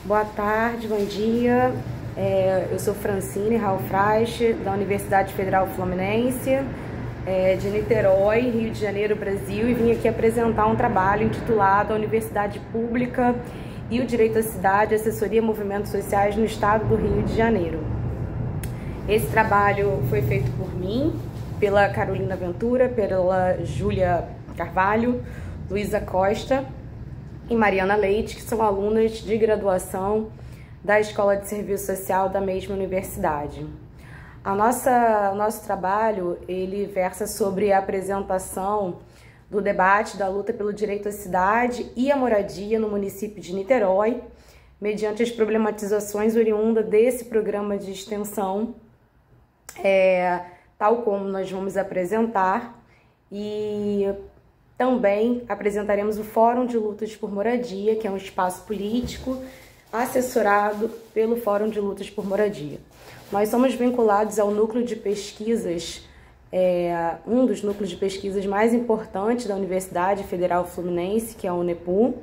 Boa tarde, bom dia. Eu sou Francine Raufreich, da Universidade Federal Fluminense, de Niterói, Rio de Janeiro, Brasil, e vim aqui apresentar um trabalho intitulado A Universidade Pública e o Direito à Cidade, Assessoria a Movimentos Sociais no Estado do Rio de Janeiro. Esse trabalho foi feito por mim, pela Carolina Ventura, pela Júlia Carvalho, Luísa Costa e Mariana Leite, que são alunas de graduação da Escola de Serviço Social da mesma universidade. Nosso trabalho, ele versa sobre a apresentação do debate da luta pelo direito à cidade e à moradia no município de Niterói, mediante as problematizações oriundas desse programa de extensão, tal como nós vamos apresentar, e também apresentaremos o Fórum de Lutas por Moradia, que é um espaço político assessorado pelo Fórum de Lutas por Moradia. Nós somos vinculados ao núcleo de pesquisas, um dos núcleos de pesquisas mais importantes da Universidade Federal Fluminense, que é a UNEPU,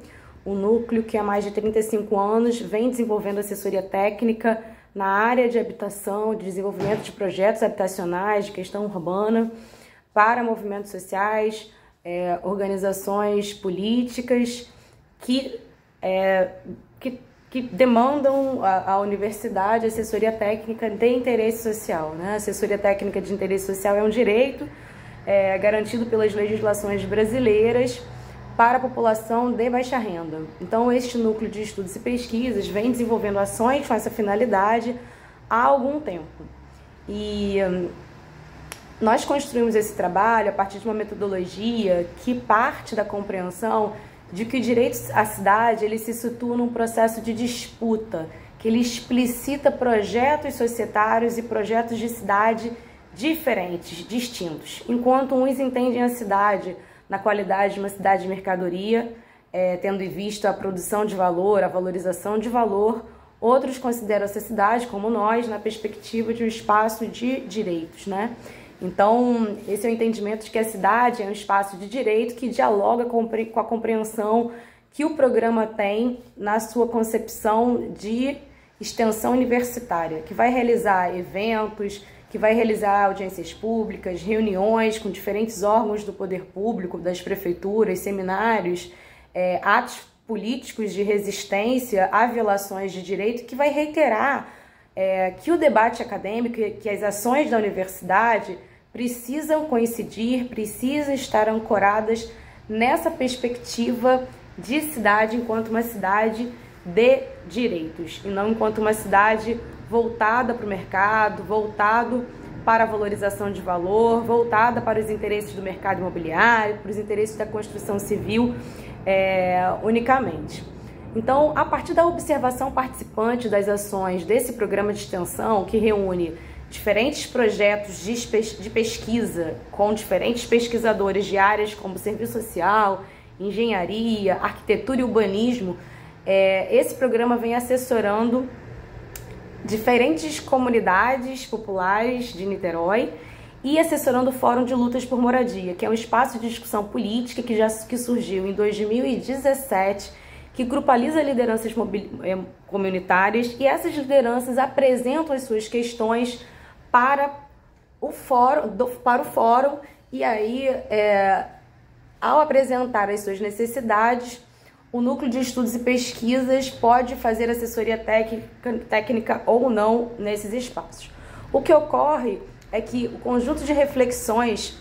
um núcleo que há mais de 35 anos vem desenvolvendo assessoria técnica na área de habitação, de desenvolvimento de projetos habitacionais, de questão urbana, para movimentos sociais, organizações políticas que demandam à universidade assessoria técnica de interesse social, né? Assessoria técnica de interesse social é um direito garantido pelas legislações brasileiras para a população de baixa renda. Então, este núcleo de estudos e pesquisas vem desenvolvendo ações com essa finalidade há algum tempo. E nós construímos esse trabalho a partir de uma metodologia que parte da compreensão de que o direito à cidade ele se situa num processo de disputa, que ele explicita projetos societários e projetos de cidade diferentes, distintos. Enquanto uns entendem a cidade na qualidade de uma cidade de mercadoria, tendo em vista a produção de valor, a valorização de valor, outros consideram essa cidade, como nós, na perspectiva de um espaço de direitos, né? Então, esse é o entendimento de que a cidade é um espaço de direito que dialoga com a compreensão que o programa tem na sua concepção de extensão universitária, que vai realizar eventos, que vai realizar audiências públicas, reuniões com diferentes órgãos do poder público, das prefeituras, seminários, atos políticos de resistência a violações de direito, que vai reiterar que o debate acadêmico, que as ações da universidade precisam coincidir, precisam estar ancoradas nessa perspectiva de cidade enquanto uma cidade de direitos, e não enquanto uma cidade voltada para o mercado, voltado para a valorização de valor, voltada para os interesses do mercado imobiliário, para os interesses da construção civil unicamente. Então, a partir da observação participante das ações desse programa de extensão, que reúne diferentes projetos de pesquisa com diferentes pesquisadores de áreas como serviço social, engenharia, arquitetura e urbanismo, esse programa vem assessorando diferentes comunidades populares de Niterói e assessorando o Fórum de Lutas por Moradia, que é um espaço de discussão política que surgiu em 2017, que grupaliza lideranças comunitárias, e essas lideranças apresentam as suas questões para o fórum, e aí, ao apresentar as suas necessidades, o Núcleo de Estudos e Pesquisas pode fazer assessoria técnica ou não nesses espaços. O que ocorre é que o conjunto de reflexões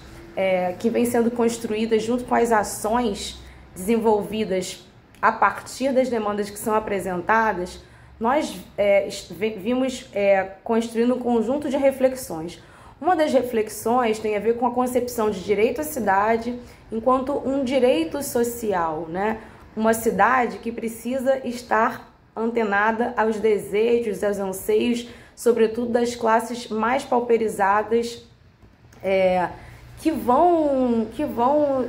que vem sendo construídas junto com as ações desenvolvidas a partir das demandas que são apresentadas, nós vimos construindo um conjunto de reflexões. Uma das reflexões tem a ver com a concepção de direito à cidade enquanto um direito social, né? Uma cidade que precisa estar antenada aos desejos, aos anseios, sobretudo das classes mais pauperizadas, que vão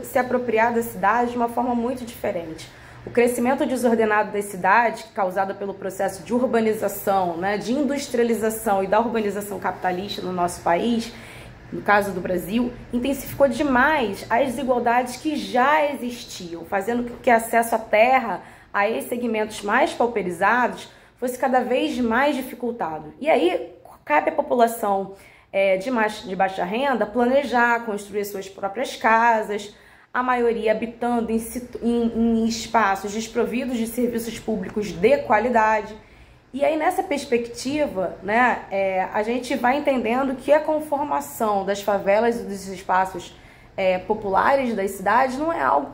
se apropriar da cidade de uma forma muito diferente. O crescimento desordenado das cidades, causado pelo processo de urbanização, né, de industrialização e da urbanização capitalista no nosso país, no caso do Brasil, intensificou demais as desigualdades que já existiam, fazendo com que acesso à terra a esses segmentos mais pauperizados fosse cada vez mais dificultado. E aí cabe à população de baixa renda planejar, construir suas próprias casas, a maioria habitando em espaços desprovidos de serviços públicos de qualidade. E aí, nessa perspectiva, né, a gente vai entendendo que a conformação das favelas e dos espaços populares das cidades não é algo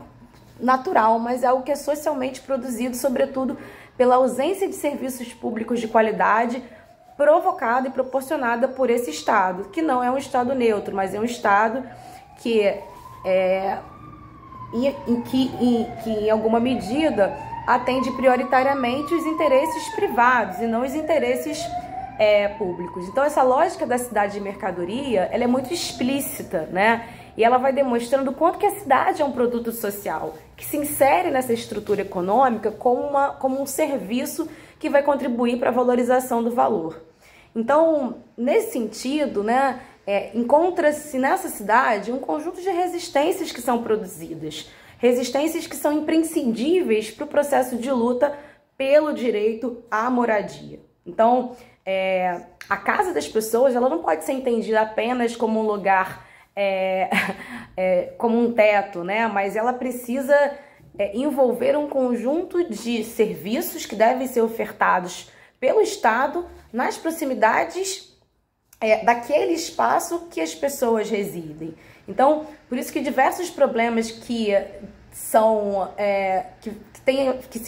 natural, mas é algo que é socialmente produzido, sobretudo pela ausência de serviços públicos de qualidade provocada e proporcionada por esse Estado, que não é um Estado neutro, mas é um Estado que em alguma medida atende prioritariamente os interesses privados e não os interesses públicos. Então essa lógica da cidade de mercadoria, ela é muito explícita, né? E ela vai demonstrando o quanto que a cidade é um produto social, que se insere nessa estrutura econômica como um serviço que vai contribuir para a valorização do valor. Então, nesse sentido, né, encontra-se nessa cidade um conjunto de resistências que são produzidas, resistências que são imprescindíveis para o processo de luta pelo direito à moradia. Então, a casa das pessoas, ela não pode ser entendida apenas como um lugar, como um teto, né? Mas ela precisa envolver um conjunto de serviços que devem ser ofertados pelo Estado nas proximidades daquele espaço que as pessoas residem. Então, por isso que diversos problemas que se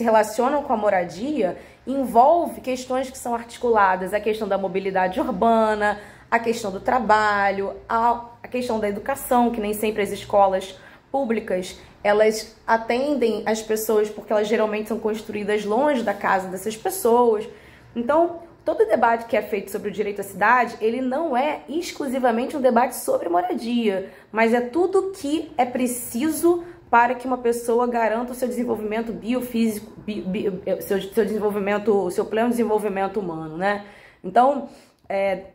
relacionam com a moradia envolve questões que são articuladas, a questão da mobilidade urbana, a questão do trabalho, a questão da educação, que nem sempre as escolas públicas elas atendem as pessoas porque elas geralmente são construídas longe da casa dessas pessoas. Então, todo debate que é feito sobre o direito à cidade, ele não é exclusivamente um debate sobre moradia, mas é tudo que é preciso para que uma pessoa garanta o seu desenvolvimento biofísico, seu pleno desenvolvimento humano, né? Então,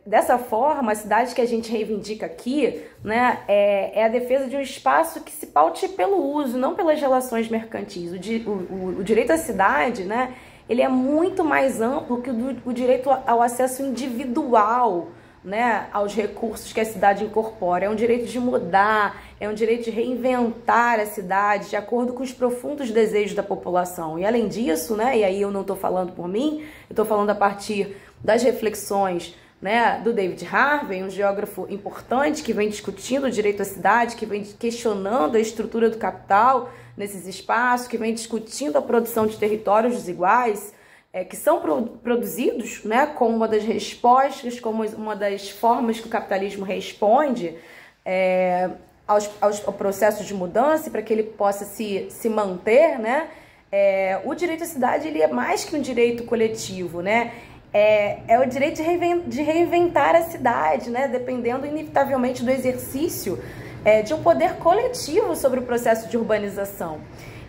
dessa forma, a cidade que a gente reivindica aqui, né, é a defesa de um espaço que se paute pelo uso, não pelas relações mercantis. O direito à cidade, né, ele é muito mais amplo que o direito ao acesso individual, né, aos recursos que a cidade incorpora. É um direito de mudar, é um direito de reinventar a cidade de acordo com os profundos desejos da população. E além disso, né, e aí eu não estou falando por mim, eu estou falando a partir das reflexões, né, do David Harvey, um geógrafo importante que vem discutindo o direito à cidade, que vem questionando a estrutura do capital nesses espaços, que vem discutindo a produção de territórios desiguais, que são produzidos, né, como uma das respostas, como uma das formas que o capitalismo responde aos processos de mudança, para que ele possa se manter, né? O direito à cidade, ele é mais que um direito coletivo, né? É o direito de reinventar a cidade, né? Dependendo inevitavelmente do exercício de um poder coletivo sobre o processo de urbanização.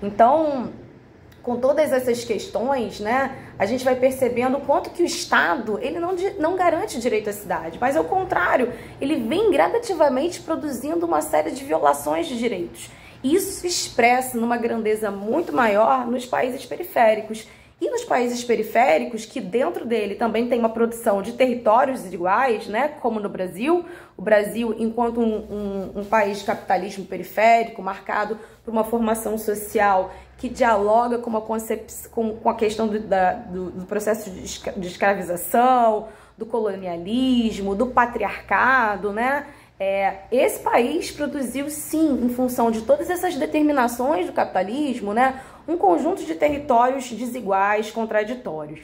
Então, com todas essas questões, né, a gente vai percebendo o quanto que o Estado ele não garante o direito à cidade, mas ao contrário, ele vem gradativamente produzindo uma série de violações de direitos. Isso se expressa numa grandeza muito maior nos países periféricos. E nos países periféricos, que dentro dele também tem uma produção de territórios desiguais, né, como no Brasil, o Brasil, enquanto um país de capitalismo periférico, marcado por uma formação social que dialoga com a questão do processo de escravização, do colonialismo, do patriarcado, né? Esse país produziu, sim, em função de todas essas determinações do capitalismo, né, um conjunto de territórios desiguais, contraditórios.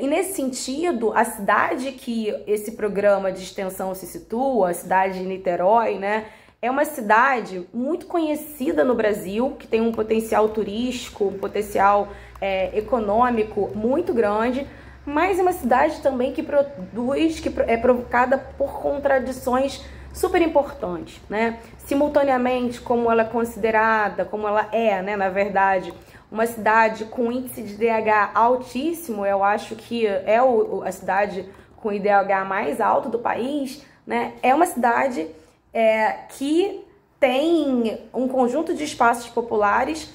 E nesse sentido, a cidade que esse programa de extensão se situa, a cidade de Niterói, né, é uma cidade muito conhecida no Brasil, que tem um potencial turístico, um potencial econômico muito grande, mas é uma cidade também que é provocada por contradições super importantes, né? Simultaneamente, como ela é considerada, como ela é, né, na verdade, uma cidade com índice de IDH altíssimo, eu acho que é a cidade com IDH mais alto do país, né? É uma cidade que tem um conjunto de espaços populares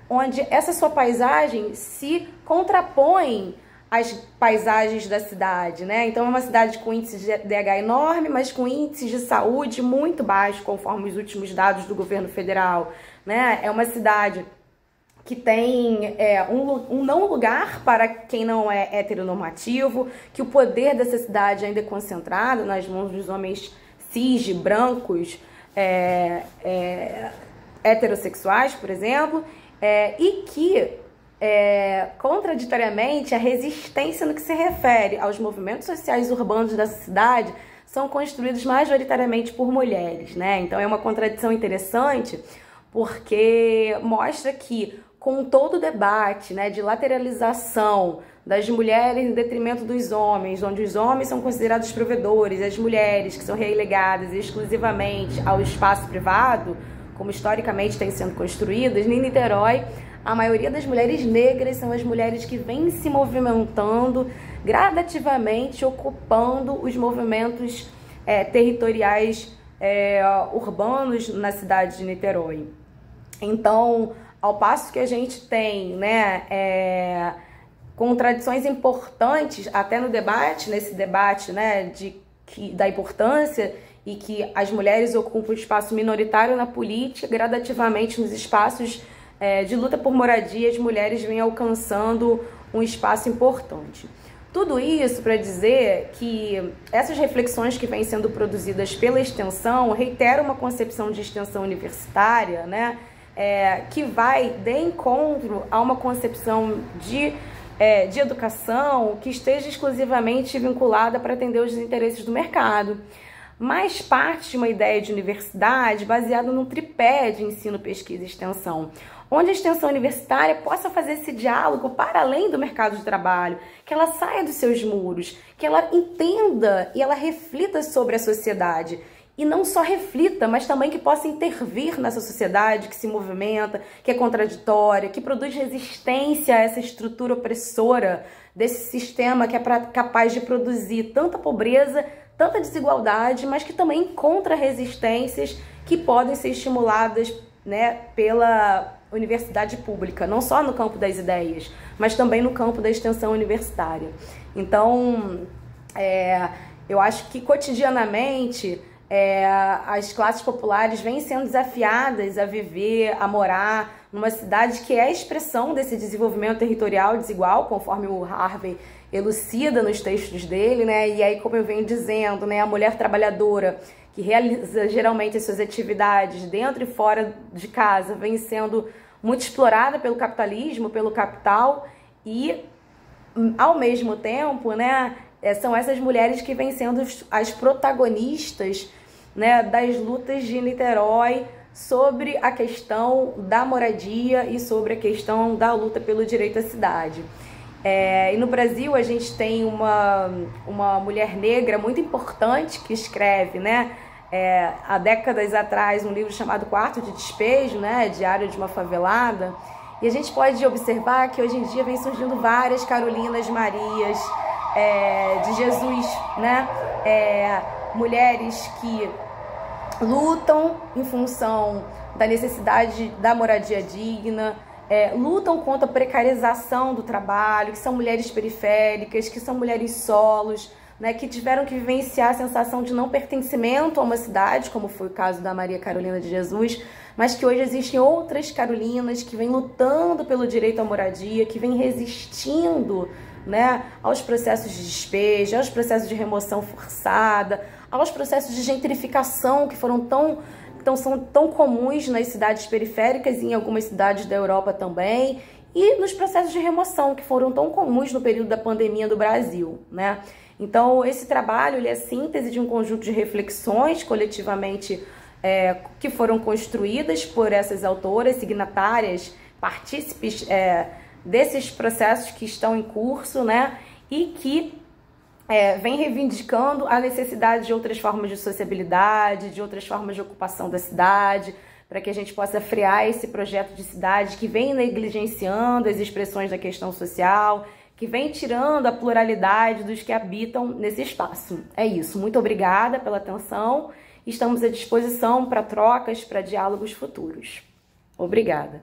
onde essa sua paisagem se contrapõe as paisagens da cidade, né? Então é uma cidade com índice de DH enorme, mas com índices de saúde muito baixo, conforme os últimos dados do governo federal, né? É uma cidade que tem um não lugar para quem não é heteronormativo, que o poder dessa cidade ainda é concentrado nas mãos dos homens cis, brancos, heterossexuais, por exemplo, e que, contraditoriamente, a resistência no que se refere aos movimentos sociais urbanos dessa cidade são construídos majoritariamente por mulheres, né? Então é uma contradição interessante, porque mostra que, com todo o debate, né, de lateralização das mulheres em detrimento dos homens, onde os homens são considerados provedores, as mulheres que são relegadas exclusivamente ao espaço privado, como historicamente tem sendo construídas, em Niterói, a maioria das mulheres negras são as mulheres que vêm se movimentando gradativamente, ocupando os movimentos territoriais urbanos na cidade de Niterói. Então, ao passo que a gente tem, né, contradições importantes até no debate, nesse debate, né, da importância e que as mulheres ocupam espaço minoritário na política, gradativamente nos espaços de luta por moradia, as mulheres vêm alcançando um espaço importante. Tudo isso para dizer que essas reflexões que vêm sendo produzidas pela extensão reiteram uma concepção de extensão universitária, né, que vai de encontro a uma concepção de educação que esteja exclusivamente vinculada para atender os interesses do mercado, mas parte de uma ideia de universidade baseada num tripé de ensino, pesquisa e extensão, onde a extensão universitária possa fazer esse diálogo para além do mercado de trabalho, que ela saia dos seus muros, que ela entenda e ela reflita sobre a sociedade. E não só reflita, mas também que possa intervir nessa sociedade que se movimenta, que é contraditória, que produz resistência a essa estrutura opressora desse sistema que é capaz de produzir tanta pobreza, tanta desigualdade, mas que também encontra resistências que podem ser estimuladas, né, pela universidade pública, não só no campo das ideias, mas também no campo da extensão universitária. Então, eu acho que cotidianamente as classes populares vêm sendo desafiadas a viver, a morar numa cidade que é a expressão desse desenvolvimento territorial desigual, conforme o Harvey elucida nos textos dele, né? E aí, como eu venho dizendo, né, a mulher trabalhadora que realiza geralmente as suas atividades dentro e fora de casa vem sendo muito explorada pelo capitalismo, pelo capital, e ao mesmo tempo, né, são essas mulheres que vêm sendo as protagonistas, né, das lutas de Niterói sobre a questão da moradia e sobre a questão da luta pelo direito à cidade. E no Brasil a gente tem uma mulher negra muito importante que escreve, né, há décadas atrás, um livro chamado Quarto de Despejo, né, Diário de uma Favelada, e a gente pode observar que hoje em dia vem surgindo várias Carolinas Marias de Jesus, né, mulheres que lutam em função da necessidade da moradia digna, lutam contra a precarização do trabalho, que são mulheres periféricas, que são mulheres solos, né, que tiveram que vivenciar a sensação de não pertencimento a uma cidade, como foi o caso da Maria Carolina de Jesus, mas que hoje existem outras Carolinas que vêm lutando pelo direito à moradia, que vêm resistindo, né, aos processos de despejo, aos processos de remoção forçada, aos processos de gentrificação que são tão comuns nas cidades periféricas e em algumas cidades da Europa também, e nos processos de remoção que foram tão comuns no período da pandemia do Brasil, né? Então, esse trabalho ele é a síntese de um conjunto de reflexões coletivamente que foram construídas por essas autoras, signatárias, partícipes desses processos que estão em curso, né? E que vem reivindicando a necessidade de outras formas de sociabilidade, de outras formas de ocupação da cidade, para que a gente possa frear esse projeto de cidade que vem negligenciando as expressões da questão social, que vem tirando a pluralidade dos que habitam nesse espaço. É isso. Muito obrigada pela atenção. Estamos à disposição para trocas, para diálogos futuros. Obrigada.